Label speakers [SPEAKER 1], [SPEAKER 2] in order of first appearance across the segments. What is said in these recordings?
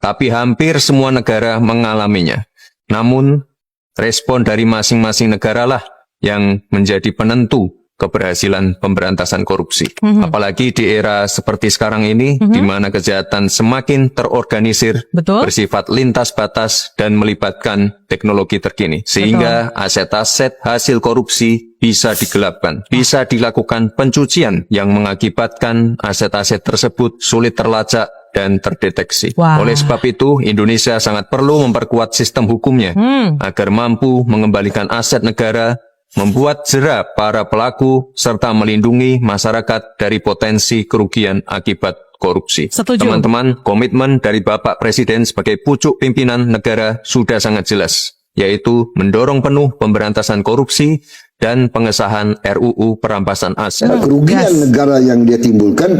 [SPEAKER 1] tapi hampir semua negara mengalaminya. Namun, respon dari masing-masing negara lah yang menjadi penentu keberhasilan pemberantasan korupsi. Apalagi di era seperti sekarang ini, di mana kejahatan semakin terorganisir, bersifat lintas batas, dan melibatkan teknologi terkini. Sehingga aset-aset hasil korupsi bisa digelapkan, bisa dilakukan pencucian yang mengakibatkan aset-aset tersebut sulit terlacak dan terdeteksi. Oleh sebab itu, Indonesia sangat perlu memperkuat sistem hukumnya agar mampu mengembalikan aset negara, membuat jera para pelaku, serta melindungi masyarakat dari potensi kerugian akibat korupsi. Teman-teman, komitmen dari Bapak Presiden sebagai pucuk pimpinan negara sudah sangat jelas, yaitu mendorong penuh pemberantasan korupsi dan pengesahan RUU perampasan aset.
[SPEAKER 2] Kerugian negara yang dia timbulkan,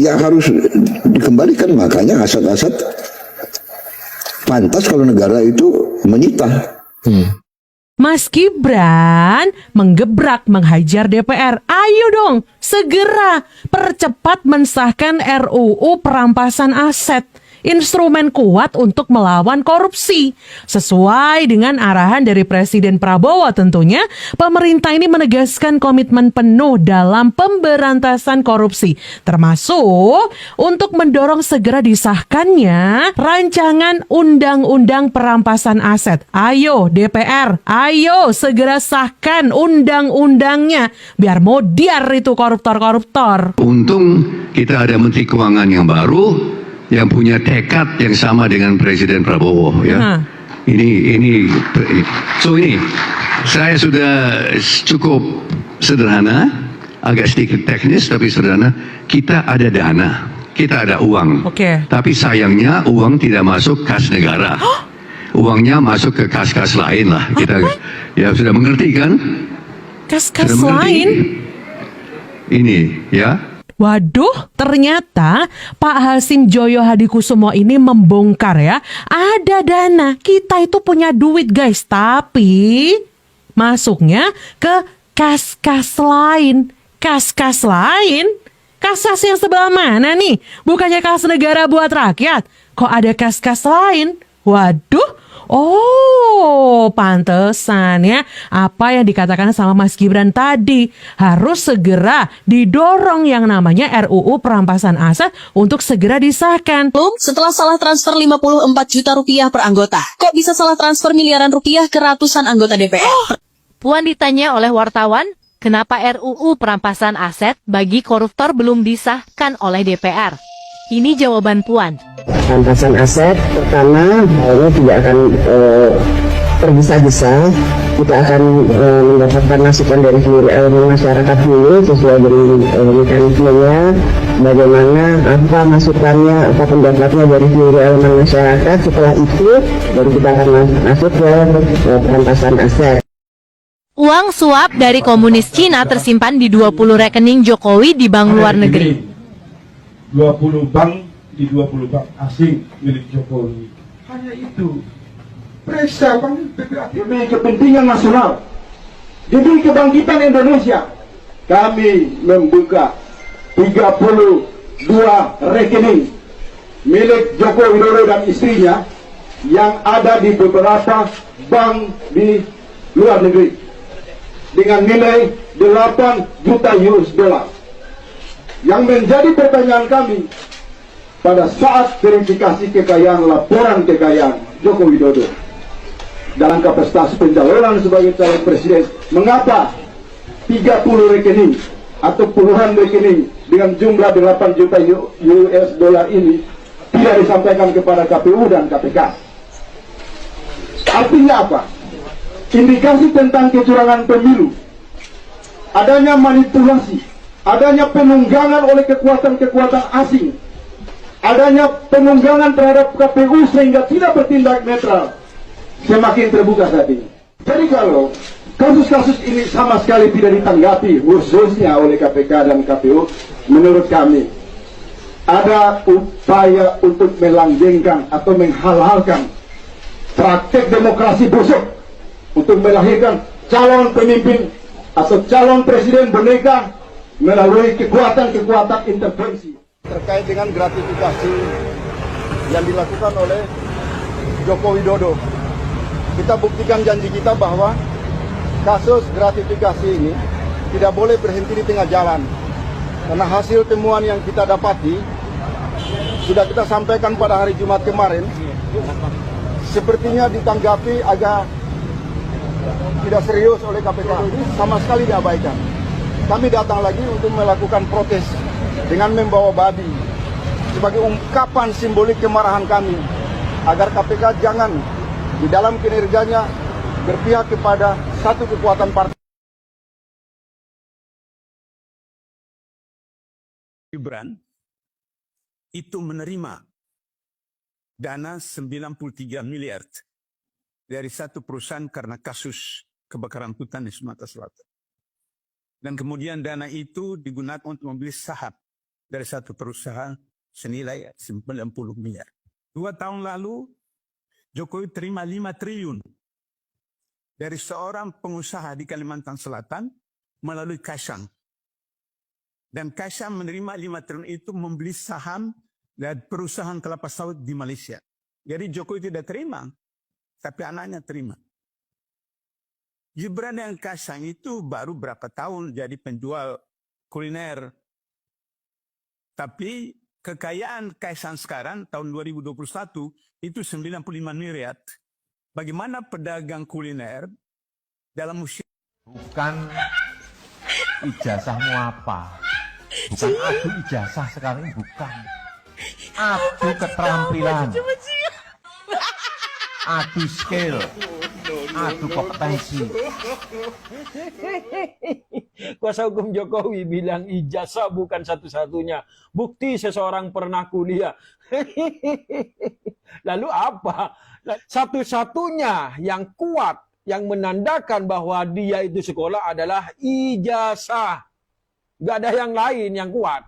[SPEAKER 2] ya harus dikembalikan. Makanya aset-aset pantas kalau negara itu menyita.
[SPEAKER 3] Mas Gibran menggebrak menghajar DPR. Ayo dong, segera percepat mensahkan RUU perampasan aset. Instrumen kuat untuk melawan korupsi. Sesuai dengan arahan dari Presiden Prabowo tentunya, pemerintah ini menegaskan komitmen penuh dalam pemberantasan korupsi, termasuk untuk mendorong segera disahkannya rancangan undang-undang perampasan aset. Ayo DPR, ayo segera sahkan undang-undangnya, biar modiar itu koruptor-koruptor.
[SPEAKER 4] Untung kita ada Menteri Keuangan yang baru, yang punya tekad yang sama dengan Presiden Prabowo, ya. Ini saya sudah cukup sederhana, agak sedikit teknis tapi sederhana. Kita ada dana, kita ada uang, tapi sayangnya uang tidak masuk kas negara. Uangnya masuk ke kas-kas lain lah. Kita ya sudah mengerti kan?
[SPEAKER 3] Kas-kas lain?
[SPEAKER 4] Ini ya.
[SPEAKER 3] Waduh, ternyata Pak Hasim Joyo Hadikusumo ini membongkar ya. Ada dana, kita itu punya duit guys, tapi masuknya ke kas-kas lain. Kas-kas lain? Kas-kas yang sebelah mana nih? Bukannya kas negara buat rakyat. Kok ada kas-kas lain? Waduh. Oh, pantesan ya. Apa yang dikatakan sama Mas Gibran tadi, harus segera didorong yang namanya RUU perampasan aset untuk segera disahkan.
[SPEAKER 5] Setelah salah transfer 54 juta rupiah per anggota, kok bisa salah transfer miliaran rupiah ke ratusan anggota DPR?
[SPEAKER 6] Puan ditanya oleh wartawan, kenapa RUU perampasan aset bagi koruptor belum disahkan oleh DPR? Ini jawaban Puan.
[SPEAKER 7] Perampasan aset, pertama, ini tidak akan tergesa-gesa. Kita akan mendapatkan masukan dari seluruh elemen masyarakat dulu sesuai dengan mekanismenya. Bagaimana, apa masukannya, apa pendapatnya dari seluruh elemen masyarakat. Setelah itu, baru kita akan masuk ke perampasan aset.
[SPEAKER 6] Uang suap dari komunis Cina tersimpan di 20 rekening Jokowi di bank luar negeri.
[SPEAKER 8] 20 bank di 20 bank asing milik Jokowi. Hanya itu. Periksa bank demi kepentingan nasional, demi kebangkitan Indonesia. Kami membuka 32 rekening milik Joko Widodo dan istrinya yang ada di beberapa bank di luar negeri dengan nilai 8 juta US dollar. Yang menjadi pertanyaan kami pada saat verifikasi kekayaan, laporan kekayaan Joko Widodo dalam kapasitas pencalonan sebagai calon presiden, mengapa 30 rekening atau puluhan rekening dengan jumlah 8 juta US dollar ini tidak disampaikan kepada KPU dan KPK? Artinya apa? Indikasi tentang kecurangan pemilu, adanya manipulasi, adanya penunggangan oleh kekuatan-kekuatan asing, adanya penunggangan terhadap KPU sehingga tidak bertindak netral, semakin terbuka saat ini. Jadi kalau kasus-kasus ini sama sekali tidak ditanggapi khususnya oleh KPK dan KPU, menurut kami ada upaya untuk melanggengkan atau menghalalkan praktek demokrasi busuk untuk melahirkan calon pemimpin atau calon presiden boneka melalui kekuatan-kekuatan intervensi.
[SPEAKER 2] Terkait dengan gratifikasi
[SPEAKER 8] yang dilakukan oleh Joko Widodo. Kita buktikan janji kita bahwa kasus gratifikasi ini tidak boleh berhenti di tengah jalan. Karena hasil temuan yang kita dapati sudah kita sampaikan pada hari Jumat kemarin, sepertinya ditanggapi agak tidak serius oleh KPK, sama sekali diabaikan. Kami datang lagi untuk melakukan protes dengan membawa babi sebagai ungkapan simbolik kemarahan kami agar KPK jangan di dalam kinerjanya berpihak kepada satu kekuatan partai.
[SPEAKER 9] Gibran itu menerima dana 93 miliar dari satu perusahaan karena kasus kebakaran hutan di Sumatera Selatan. Dan kemudian dana itu digunakan untuk membeli saham dari satu perusahaan senilai 90 miliar. 2 tahun lalu, Jokowi terima 5 triliun dari seorang pengusaha di Kalimantan Selatan melalui Kaisang. Dan Kaisang menerima 5 triliun itu membeli saham dari perusahaan kelapa sawit di Malaysia. Jadi Jokowi tidak terima, tapi anaknya terima. Gibran yang Kaisang itu baru berapa tahun jadi penjual kuliner. Tapi kekayaan Kaisang sekarang tahun 2021 itu 95 miliar. Bagaimana pedagang kuliner dalam usia...
[SPEAKER 10] Bukan ijazahmu apa? Bukan adu ijazah sekarang, bukan. Adu keterampilan. Adu skill. Adu kompetensi.
[SPEAKER 11] Kuasa hukum Jokowi bilang ijazah bukan satu-satunya bukti seseorang pernah kuliah. Lalu apa? Satu-satunya yang kuat yang menandakan bahwa dia itu sekolah adalah ijazah. Gak ada yang lain yang kuat.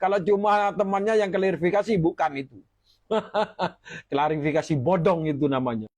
[SPEAKER 11] Kalau cuma temannya yang klarifikasi, bukan itu. Klarifikasi bodong itu namanya.